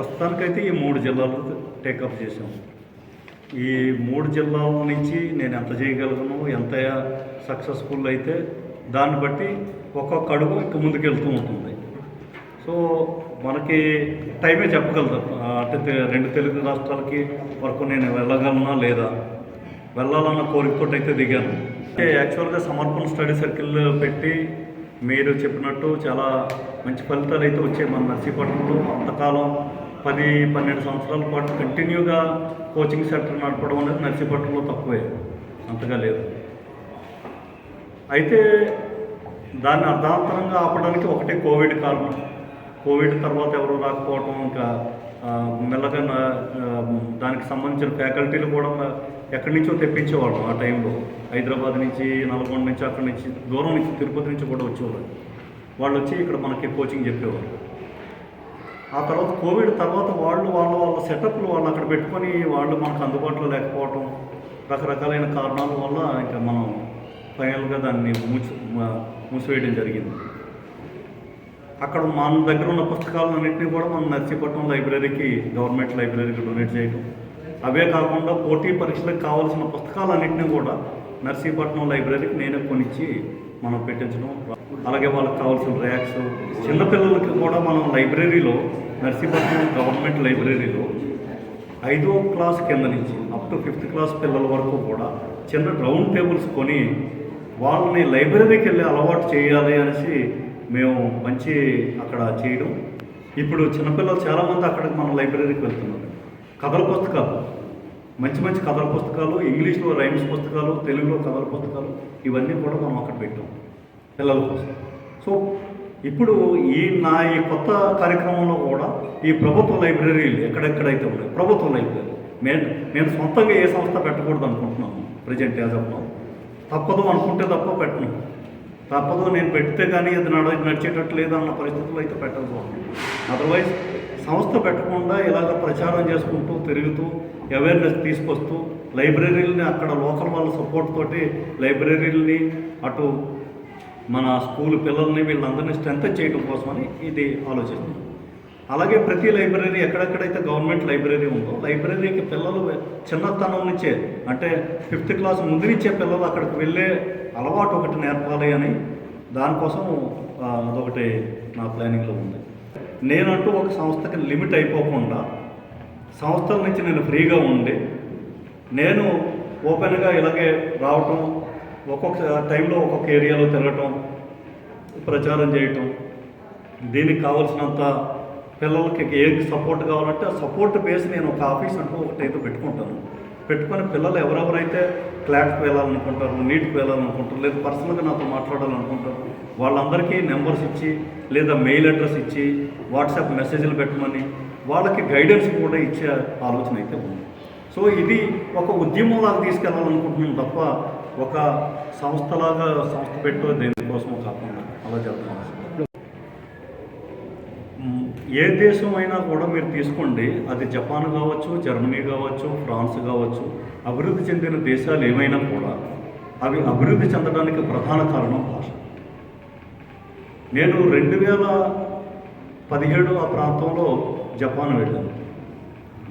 ప్రస్తుతానికైతే ఈ 3 జిల్లాలు టేకప్ చేసాం. ఈ 3 జిల్లాల నుంచి నేను ఎంత చేయగలను, ఎంత సక్సెస్ఫుల్ అయితే దాన్ని బట్టి ఒక్కొక్క అడుగు ఇంక ముందుకెళ్తూ ఉంటుంది. సో మనకి టైమే చెప్పగలదు. అంటే 2 తెలుగు రాష్ట్రాలకి వరకు నేను వెళ్ళగలనా లేదా, వెళ్ళాలన్న కోరికతో అయితే దిగాను. అంటే యాక్చువల్గా సమర్పణ స్టడీ సర్కిల్ పెట్టి మీరు చెప్పినట్టు చాలా మంచి ఫలితాలు అయితే వచ్చాయి. మన నర్సీపట్నంలో అంతకాలం 10-12 సంవత్సరాల పాటు కంటిన్యూగా కోచింగ్ సెంటర్ నడపడం అనేది నర్సీపట్నంలో తక్కువే, అంతగా లేదు. అయితే దాన్ని అర్ధాంతరంగా ఆపడానికి ఒకటే కోవిడ్ కారణం. కోవిడ్ తర్వాత ఎవరు రాకపోవడం, ఇంకా మెల్లగా దానికి సంబంధించిన ఫ్యాకల్టీలు కూడా ఎక్కడి నుంచో తెప్పించేవాళ్ళం. ఆ టైంలో హైదరాబాద్ నుంచి, నల్గొండ నుంచి, అక్కడి నుంచి దూరం నుంచి, తిరుపతి నుంచి కూడా వచ్చేవాళ్ళు. వాళ్ళు వచ్చి ఇక్కడ మనకి కోచింగ్ చెప్పేవారు. ఆ తర్వాత కోవిడ్ తర్వాత వాళ్ళ సెటప్లు వాళ్ళు అక్కడ పెట్టుకొని వాళ్ళు మనకు అందుబాటులో లేకపోవటం, రకరకాలైన కారణాల వల్ల ఇంకా మనం ఫైనల్గా దాన్ని మూసివేయడం జరిగింది. అక్కడ మన దగ్గర ఉన్న పుస్తకాలన్నింటినీ కూడా మనం నర్సీపట్నం లైబ్రరీకి, గవర్నమెంట్ లైబ్రరీకి డొనేట్ చేయడం, అవే కాకుండా పోటీ పరీక్షలకు కావాల్సిన పుస్తకాలన్నింటినీ కూడా నర్సీపట్నం లైబ్రరీకి నేనే కొనిచ్చి మనం పెట్టించడం. అలాగే వాళ్ళకి కావాల్సిన ర్యాక్స్, చిన్నపిల్లలకి కూడా మనం లైబ్రరీలో, నర్సీపట్నం గవర్నమెంట్ లైబ్రరీలో 5వ క్లాస్ కింద నుంచి అప్ టు 5th క్లాస్ పిల్లల వరకు కూడా చిన్న రౌండ్ టేబుల్స్ కొని వాళ్ళని లైబ్రరీకి వెళ్ళి అలవాటు చేయాలి అనేసి మేము మంచి అక్కడ చేయడం. ఇప్పుడు చిన్నపిల్లలు చాలామంది అక్కడికి మన లైబ్రరీకి వెళ్తున్నారు. కథల పుస్తకాలు, మంచి మంచి కథల పుస్తకాలు, ఇంగ్లీష్లో రైమ్స్ పుస్తకాలు, తెలుగులో కథల పుస్తకాలు, ఇవన్నీ కూడా మనం అక్కడ పెట్టాం పిల్లల కోసం. సో ఇప్పుడు ఈ కొత్త కార్యక్రమంలో కూడా ఈ ప్రభుత్వ లైబ్రరీలు ఎక్కడెక్కడైతే ఉన్నాయి, ప్రభుత్వ లైబ్రరీ నేను సొంతంగా ఏ సంస్థ పెట్టకూడదు అనుకుంటున్నాను ప్రజెంట్ యాజ్ ఆఫ్ నౌ. తప్పదు అనుకుంటే తప్ప పెట్టను. తప్పదు నేను పెడితే కానీ అది నడిచేటట్టు లేదన్న పరిస్థితుల్లో అయితే పెట్టాల్సి ఉంటుంది. అదర్వైజ్ సంస్థ పెట్టకుండా ఇలాగ ప్రచారం చేసుకుంటూ తిరుగుతూ అవేర్నెస్ తీసుకొస్తూ లైబ్రరీలని అక్కడ లోకల్ వాళ్ళ సపోర్ట్ తోటి లైబ్రరీలని అటు మన స్కూల్ పిల్లల్ని వీళ్ళందరినీ స్ట్రెంత్ చేయడం కోసమని ఇది ఆలోచిస్తుంది. అలాగే ప్రతి లైబ్రరీ ఎక్కడెక్కడైతే గవర్నమెంట్ లైబ్రరీ ఉందో లైబ్రరీకి పిల్లలు చిన్నతనం నుంచే, అంటే 5th క్లాస్ ముందు నుంచే పిల్లలు అక్కడికి వెళ్ళే అలవాటు ఒకటి నేర్పాలి అని దానికోసం అదొకటి నా ప్లానింగ్లో ఉంది. నేనంటూ ఒక సంస్థకి లిమిట్ అయిపోకుండా సంస్థల నుంచి నేను ఫ్రీగా ఉండి నేను ఓపెన్గా ఇలాగే రావటం, ఒక్కొక్క టైంలో ఒక్కొక్క ఏరియాలో తిరగటం, ప్రచారం చేయటం, దీనికి కావాల్సినంత పిల్లలకి ఏ సపోర్ట్ కావాలంటే ఆ సపోర్ట్ బేస్ నేను ఒక ఆఫీస్ అంటూ ఒకటైతే పెట్టుకుంటాను. పెట్టుకొని పిల్లలు ఎవరెవరైతే క్లాస్కి వెళ్ళాలనుకుంటారు, నీట్కి వెళ్ళాలనుకుంటారు, లేదా పర్సనల్గా నాతో మాట్లాడాలనుకుంటారు, వాళ్ళందరికీ నెంబర్స్ ఇచ్చి లేదా మెయిల్ అడ్రస్ ఇచ్చి వాట్సాప్ మెసేజ్లు పెట్టమని వాళ్ళకి గైడెన్స్ కూడా ఇచ్చే ఆలోచన అయితే ఉంది. సో ఇది ఒక ఉద్యమంలాగా తీసుకెళ్ళాలనుకుంటున్నాను తప్ప ఒక సంస్థ పెట్టో దేనికోసమో కాకుండా అలా చెప్తాను. ఏ దేశం అయినా కూడా మీరు తీసుకోండి, అది జపాన్ కావచ్చు, జర్మనీ కావచ్చు, ఫ్రాన్స్ కావచ్చు, అభివృద్ధి చెందిన దేశాలు ఏమైనా కూడా అవి అభివృద్ధి చెందడానికి ప్రధాన కారణం భాష. నేను 2017 ఆ ప్రాంతంలో జపాన్ వెళ్ళాను.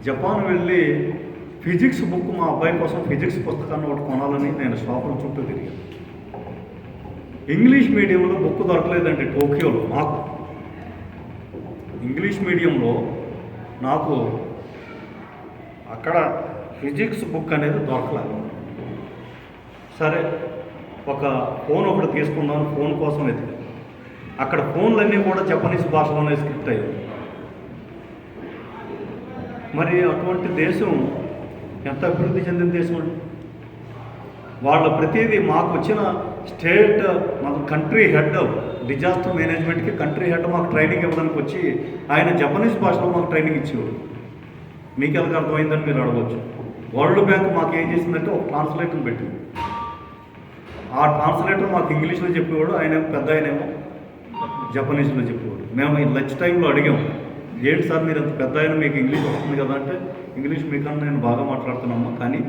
జపాన్ వెళ్ళి ఫిజిక్స్ బుక్ మా అబ్బాయి కోసం ఫిజిక్స్ పుస్తకాన్ని ఒకటి కొనాలని నేను షాపుల చుట్టూ తిరిగాను. ఇంగ్లీష్ మీడియంలో బుక్ దొరకలేదండి టోక్యోలో. నాకు ఇంగ్లీష్ మీడియంలో నాకు అక్కడ ఫిజిక్స్ బుక్ అనేది దొరకలేదు. సరే ఒక ఫోన్ ఒకటి తీసుకుందామని ఫోన్ కోసం వెతికాను. అక్కడ ఫోన్లన్నీ కూడా జపనీస్ భాషలోనే స్క్రిప్ట్ అయ్యాయి. మరి అటువంటి దేశం ఎంత అభివృద్ధి చెందిన దేశం అండి. వాళ్ళ ప్రతిదీ మాకు వచ్చిన స్టేట్, మన కంట్రీ హెడ్ డిజాస్టర్ మేనేజ్మెంట్కి కంట్రీ హెడ్ మాకు ట్రైనింగ్ ఇవ్వడానికి వచ్చి ఆయన జపనీస్ భాషలో మాకు ట్రైనింగ్ ఇచ్చేవాడు. మీకు ఎలాగ అర్థమైందని మీరు అడగవచ్చు. వరల్డ్ బ్యాంక్ మాకు ఏం చేసిందంటే ఒక ట్రాన్స్లేటర్ పెట్టింది. ఆ ట్రాన్స్లేటర్ మాకు ఇంగ్లీష్లో చెప్పేవాడు, ఆయన పెద్ద ఆయనేమో జపనీస్లో చెప్పేవాడు. మేము లంచ్ టైంలో అడిగాము, ఏంటి సార్ మీరు అంత పెద్ద ఆయన, మీకు ఇంగ్లీష్ వస్తుంది కదా అంటే, ఇంగ్లీష్ మీకన్నా నేను బాగా మాట్లాడుతున్నాము, కానీ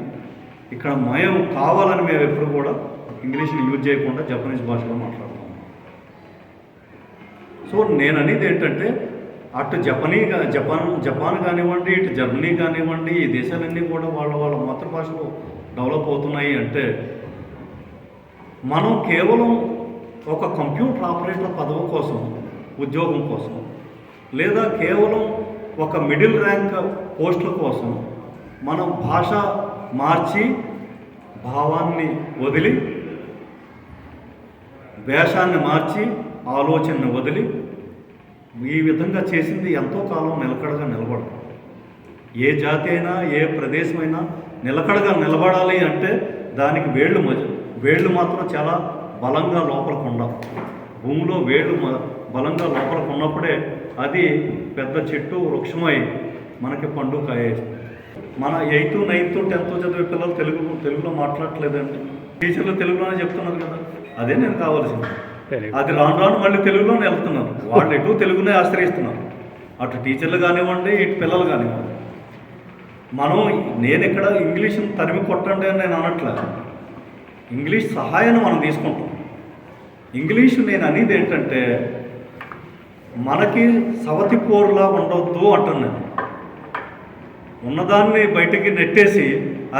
ఇక్కడ మేము కావాలని మేము ఎప్పుడు కూడా ఇంగ్లీష్ని యూజ్ చేయకుండా జపనీస్ భాషలో మాట్లాడుతాము. సో నేను అనేది ఏంటంటే అటు జపాన్ కానివ్వండి, ఇటు జర్మనీ కానివ్వండి, ఈ దేశాలన్నీ కూడా వాళ్ళ మాతృభాషలో డెవలప్ అవుతున్నాయి అంటే మనం కేవలం ఒక కంప్యూటర్ ఆపరేటర్ పదవి కోసం, ఉద్యోగం కోసం, లేదా కేవలం ఒక మిడిల్ ర్యాంక్ పోస్టుల కోసం మనం భాష మార్చి భావాన్ని వదిలి, వేషాన్ని మార్చి, ఆలోచనని వదిలి ఈ విధంగా చేసింది ఎంతో కాలం నిలకడగా నిలబడదు. ఏ జాతి అయినా, ఏ ప్రదేశమైనా నిలకడగా నిలబడాలి అంటే దానికి వేళ్ళు మాత్రం చాలా బలంగా లోపలికి ఉండాలి. భూమిలో వేళ్ళు బలంగా లోపలికి ఉన్నప్పుడే అది పెద్ద చెట్టు వృక్షమై మనకి పండు కాయేస్తుంది. మన 8th, 9th, 10th చదివే పిల్లలు తెలుగులో మాట్లాడట్లేదండి. టీచర్లు తెలుగులోనే చెప్తున్నారు కదా, అదే నేను కావాల్సింది. అది రాను మళ్ళీ తెలుగులోనే వెళ్తున్నారు. వాళ్ళు ఎటు తెలుగునే ఆశ్రయిస్తున్నారు, అటు టీచర్లు కానివ్వండి, ఇటు పిల్లలు కానివ్వండి. నేను ఇక్కడ ఇంగ్లీష్ని తరిమి కొట్టండి అని నేను అనట్లేదు. ఇంగ్లీష్ సహాయాన్ని మనం తీసుకుంటాం. ఇంగ్లీష్ నేను అనేది ఏంటంటే మనకి సవతి పోరులా ఉండొద్దు అంటున్నాను. ఉన్నదాన్ని బయటికి నెట్టేసి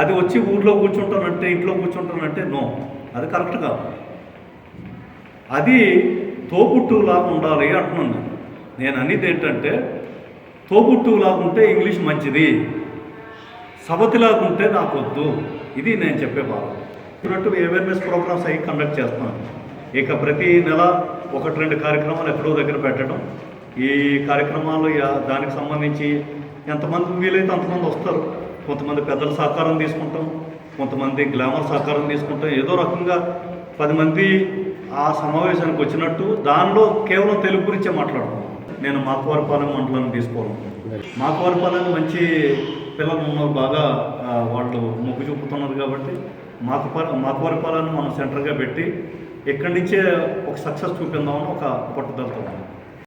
అది వచ్చి ఊళ్ళో కూర్చుంటానంటే, ఇంట్లో కూర్చుంటానంటే నో, అది కరెక్ట్ కాదు. అది తోబుట్టులాగా ఉండాలి అంటున్నాను. నేను అనేది ఏంటంటే తోబుట్టులాగా ఉంటే ఇంగ్లీష్ మంచిది, సవతిలాగా ఉంటే నాకు వద్దు. ఇది నేను చెప్పే భావం. ఇటువంటి అవేర్నెస్ ప్రోగ్రామ్స్ అవి కండక్ట్ చేస్తున్నాను. ఇక ప్రతి నెల 1-2 కార్యక్రమాలు ఎక్కడో దగ్గర పెట్టడం. ఈ కార్యక్రమాలు దానికి సంబంధించి ఎంతమంది వీలైతే అంతమంది వస్తారు. కొంతమంది పెద్దల సహకారం తీసుకుంటాం, కొంతమంది గ్లామర్ సహకారం తీసుకుంటాం. ఏదో రకంగా 10 మంది ఆ సమావేశానికి వచ్చినట్టు దానిలో కేవలం తెలుగు గురించే మాట్లాడతాం. నేను మాకవరపాలెం మండలాన్ని తీసుకోవాలి. మాకవరపాలెం మంచి పిల్లలు ఉన్నారు, బాగా వాళ్ళు మొగ్గు చూపుతున్నారు కాబట్టి మాకవరపాలెం మనం సెంటర్గా పెట్టి ఇక్కడి నుంచే ఒక సక్సెస్ చూపిందామని ఒక పట్టుదలతో.